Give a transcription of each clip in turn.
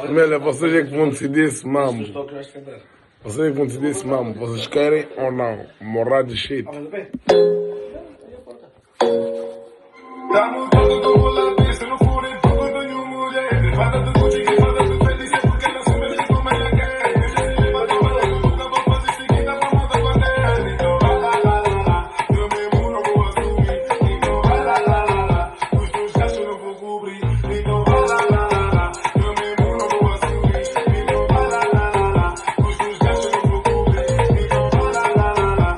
Melhor, vocês é que vão decidir esse mambo. Estou que vais cantar. Vocês é que vão decidir esse mambo. Vocês querem ou não? Morrar de shit. Mas bem. Tamo todo como la vez, no fure todo tenho mulher. Levanta do Gucci, levanta do Fendi, se porque ela se mexe como ela quer. Levanta o balão, nunca vou fazer seguida, vamos dar com ela. Então vai lá, lá, lá, lá, eu mesmo não vou assumir. Então vai lá, lá, lá, lá, os teus gastos eu não vou cobrir. Então vai lá, lá, lá, lá, eu mesmo não vou assumir. Então vai lá, lá, lá, lá, os teus gastos eu não vou cobrir. Então vai lá, lá, lá, lá.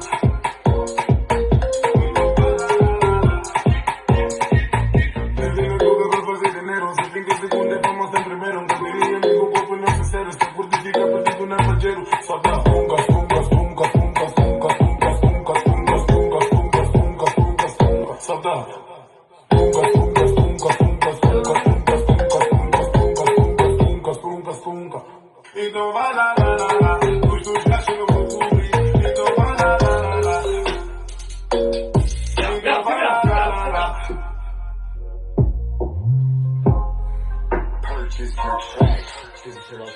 Entendo tudo para fazer dinheiro. Se tem que segundo, vamos em primeiro. Não diria amigo, pouco não sincero. Se por ti fica perdido, não é parceiro. Só dá fungas, fungas, fungas, fungas, fungas, fungas, fungas, fungas, fungas, fungas, fungas, fungas, fungas. Só dá fungas, fungas, fungas, fungas, fungas, fungas, fungas, fungas, fungas, fungas, fungas, fungas. Então vai lá, lá, lá, lá. Os teus gastos eu vou cobrir. Então vai lá, lá, lá, lá. Então vai lá, lá, lá, lá. Purchase your tracks today.